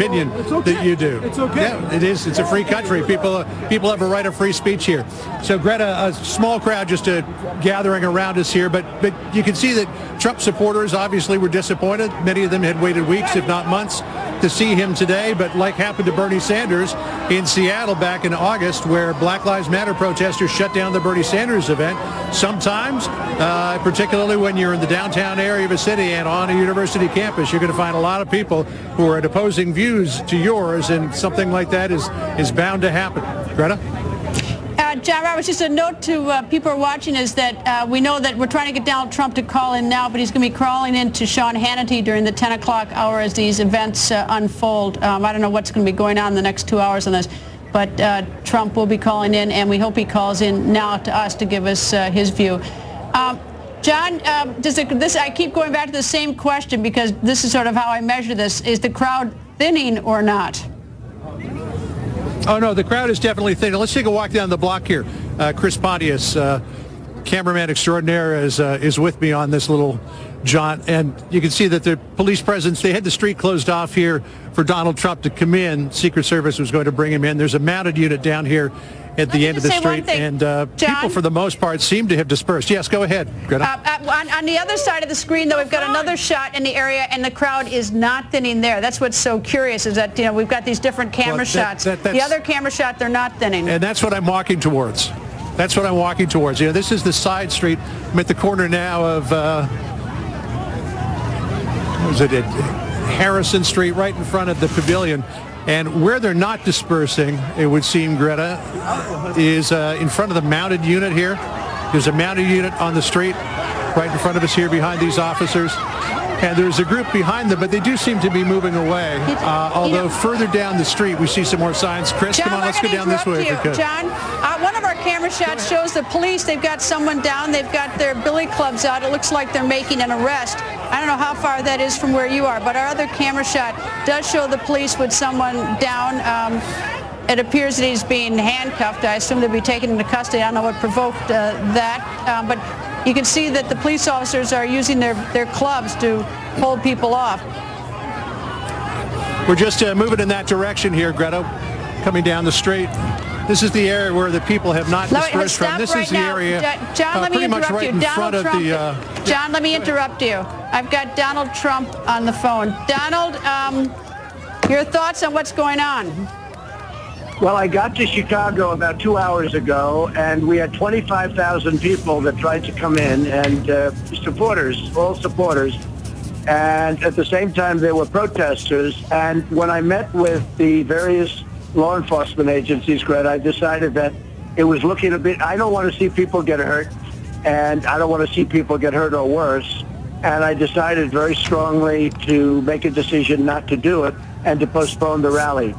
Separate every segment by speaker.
Speaker 1: opinion that you do.
Speaker 2: It's okay.
Speaker 1: Yeah, it is. It's a free country. People have a right of free speech here. So, Greta, a small crowd just gathering around us here, but you can see that Trump supporters obviously were disappointed. Many of them had waited weeks, if not months, to see him today. But like happened to Bernie Sanders in Seattle back in August, where Black Lives Matter protesters shut down the Bernie Sanders event, sometimes, particularly when you're in the downtown area of a city and on a university campus, you're going to find a lot of people who are at opposing views to yours, and something like that is bound to happen. Greta?
Speaker 3: John Roberts, just a note to people who are watching is that we know that we're trying to get Donald Trump to call in now, but he's going to be crawling into Sean Hannity during the 10 o'clock hour as these events unfold. I don't know what's going to be going on in the next 2 hours on this, but Trump will be calling in, and we hope he calls in now to us to give us his view. John, I keep going back to the same question because this is sort of how I measure this. Is the crowd thinning or not?
Speaker 1: Oh, no, the crowd is definitely thin. Let's take a walk down the block here. Chris Pontius, cameraman extraordinaire, is with me on this little jaunt. And you can see that the police presence, they had the street closed off here for Donald Trump to come in. Secret Service was going to bring him in. There's a mounted unit down here at the end of the street, and people, for the most part, seem to have dispersed. Yes, go ahead, Greta.
Speaker 3: On the other side of the screen, though, we've got another shot in the area, and the crowd is not thinning there. That's what's so curious, is that we've got these different camera shots. The other camera shot, they're not thinning.
Speaker 1: And that's what I'm walking towards. That's what I'm walking towards. This is the side street. I'm at the corner now of Harrison Street, right in front of the pavilion. And where they're not dispersing, it would seem, Greta, is in front of the mounted unit here. There's a mounted unit on the street right in front of us here behind these officers. And there's a group behind them, but they do seem to be moving away. Although further down the street, we see some more signs. Chris,
Speaker 3: John,
Speaker 1: come on, let's go down this way if we could.
Speaker 3: John, one of our camera shots shows the police. They've got someone down. They've got their billy clubs out. It looks like they're making an arrest. I don't know how far that is from where you are, but our other camera shot does show the police with someone down. It appears that he's being handcuffed. I assume they'll be taken into custody. I don't know what provoked that, but you can see that the police officers are using their clubs to hold people off.
Speaker 1: We're just moving in that direction here, Greta, coming down the street. This is the area where the people have not dispersed from. This is the area
Speaker 3: John, let me interrupt
Speaker 1: right
Speaker 3: you.
Speaker 1: in front of the...
Speaker 3: John, let me interrupt you. I've got Donald Trump on the phone. Donald, your thoughts on what's going on?
Speaker 4: Well, I got to Chicago about 2 hours ago, and we had 25,000 people that tried to come in, and supporters, all supporters. And at the same time, there were protesters. And when I met with the various law enforcement agencies, Greta, I decided that it was looking a bit, I don't want to see people get hurt, and I don't want to see people get hurt or worse. And I decided very strongly to make a decision not to do it and to postpone the rally.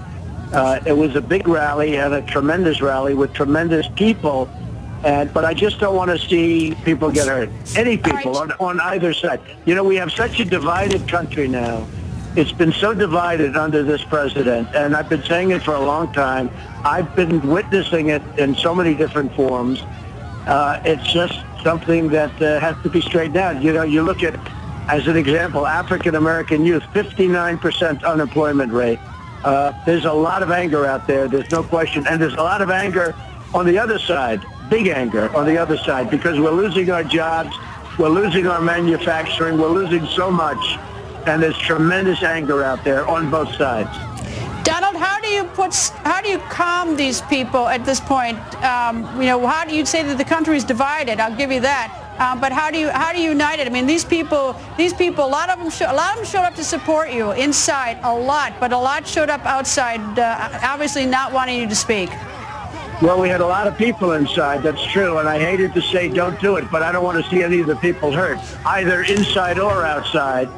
Speaker 4: It was a big rally and a tremendous rally with tremendous people, but I just don't want to see people get hurt. Any people on either side. We have such a divided country now. It's been so divided under this president, and I've been saying it for a long time. I've been witnessing it in so many different forms. It's just something that has to be straightened out. You look at, as an example, African-American youth, 59% unemployment rate. There's a lot of anger out there, there's no question. And there's a lot of anger on the other side, big anger on the other side, because we're losing our jobs, we're losing our manufacturing, we're losing so much. And there's tremendous anger out there on both sides.
Speaker 3: Donald, how do you calm these people at this point? How do you say that the country is divided? I'll give you that. But how do you unite it? I mean, these people, a lot of them showed up to support you inside, a lot, but a lot showed up outside, obviously not wanting you to speak.
Speaker 4: Well, we had a lot of people inside, that's true, and I hated to say don't do it, but I don't want to see any of the people hurt, either inside or outside.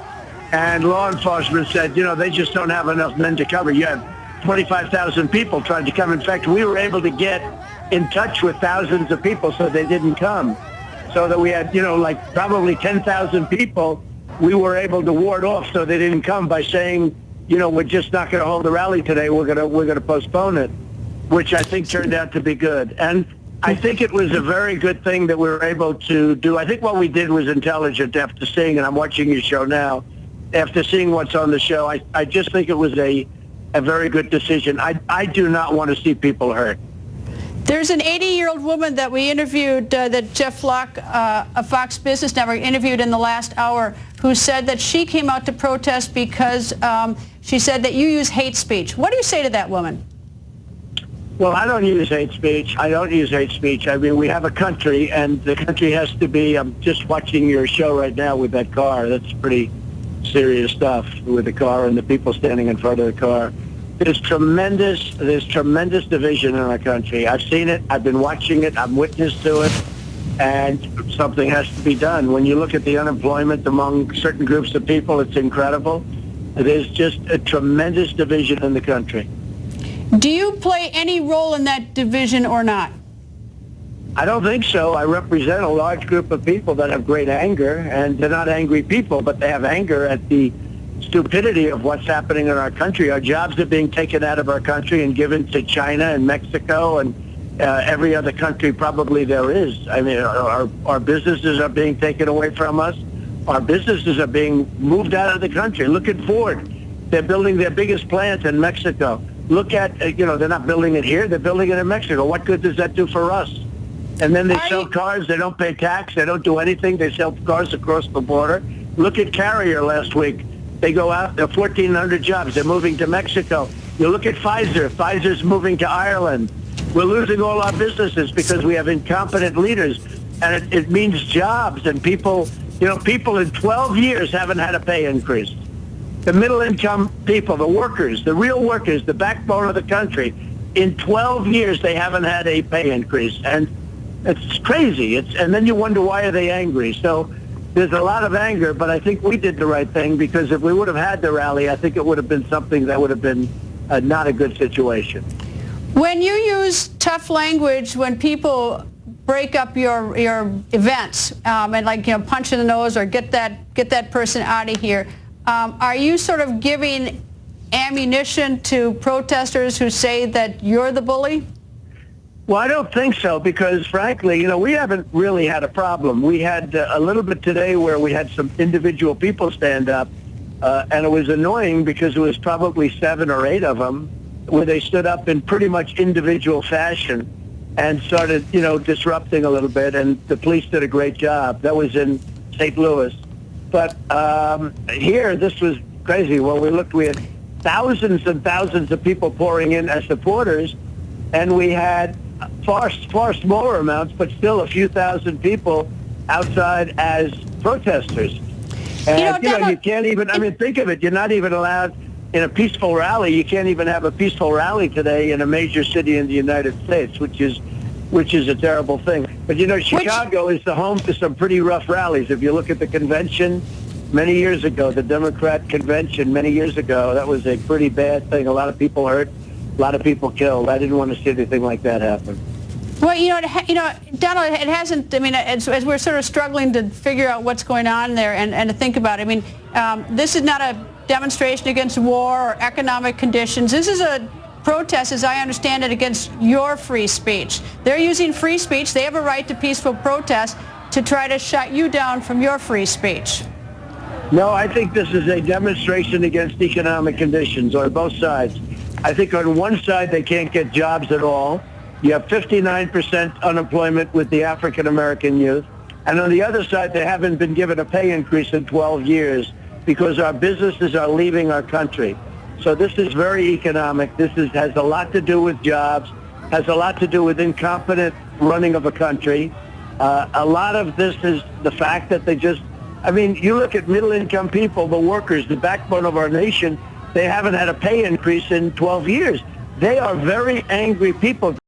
Speaker 4: And law enforcement said, they just don't have enough men to cover. You have 25,000 people trying to come. In fact, we were able to get in touch with thousands of people so they didn't come. So that we had, like probably 10,000 people we were able to ward off so they didn't come by saying, we're just not going to hold the rally today. We're going to postpone it, which I think turned out to be good. And I think it was a very good thing that we were able to do. I think what we did was intelligent after seeing, and I'm watching your show now, after seeing what's on the show. I just think it was a a very good decision. I do not want to see people hurt.
Speaker 3: There's an 80-year-old woman that we interviewed, that Jeff Locke of Fox Business Network interviewed in the last hour, who said that she came out to protest because she said that you use hate speech. What do you say to that woman?
Speaker 4: Well, I don't use hate speech. I don't use hate speech. I mean, we have a country, and the country has to be, I'm just watching your show right now with that car. That's pretty serious stuff with the car and the people standing in front of the car. There's tremendous division in our country. I've seen it. I've been watching it. I'm witness to it. And something has to be done. When you look at the unemployment among certain groups of people, it's incredible. There's just a tremendous division in the country.
Speaker 3: Do you play any role in that division or not?
Speaker 4: I don't think so. I represent a large group of people that have great anger, and they're not angry people, but they have anger at the stupidity of what's happening in our country. Our jobs are being taken out of our country and given to China and Mexico and every other country probably there is. I mean, our businesses are being taken away from us. Our businesses are being moved out of the country. Look at Ford. They're building their biggest plant in Mexico. Look at, they're not building it here. They're building it in Mexico. What good does that do for us? And then they sell cars. They don't pay tax. They don't do anything. They sell cars across the border. Look at Carrier last week. They go out. They're 1,400 jobs. They're moving to Mexico. You look at Pfizer. Pfizer's moving to Ireland. We're losing all our businesses because we have incompetent leaders. And it means jobs. And people in 12 years haven't had a pay increase. The middle-income people, the workers, the real workers, the backbone of the country, in 12 years they haven't had a pay increase. And it's crazy. And then you wonder, why are they angry? So there's a lot of anger, but I think we did the right thing, because if we would have had the rally, I think it would have been something that would have been not a good situation.
Speaker 3: When you use tough language, when people break up your events and punch in the nose or get that person out of here, are you sort of giving ammunition to protesters who say that you're the bully?
Speaker 4: Well, I don't think so, because frankly, we haven't really had a problem. We had a little bit today where we had some individual people stand up, and it was annoying because it was probably 7 or 8 of them where they stood up in pretty much individual fashion and started, disrupting a little bit, and the police did a great job. That was in St. Louis. But here, this was crazy. Well, we had thousands and thousands of people pouring in as supporters, and we had far smaller amounts, but still a few thousand people outside as protesters. And, you can't even, think of it. You're not even allowed in a peaceful rally. You can't even have a peaceful rally today in a major city in the United States, which is a terrible thing. But, Chicago is the home to some pretty rough rallies. If you look at the convention many years ago, the Democrat convention many years ago, that was a pretty bad thing. A lot of people hurt, a lot of people killed. I didn't want to see anything like that happen.
Speaker 3: Well, Donald, it hasn't, as we're sort of struggling to figure out what's going on there and to think about it, this is not a demonstration against war or economic conditions. This is a protest, as I understand it, against your free speech. They're using free speech. They have a right to peaceful protest to try to shut you down from your free speech.
Speaker 4: No, I think this is a demonstration against economic conditions on both sides. I think on one side they can't get jobs at all. You have 59% unemployment with the African-American youth. And on the other side, they haven't been given a pay increase in 12 years because our businesses are leaving our country. So this is very economic. This has a lot to do with jobs, has a lot to do with incompetent running of a country. A lot of this is the fact that you look at middle-income people, the workers, the backbone of our nation, they haven't had a pay increase in 12 years. They are very angry people.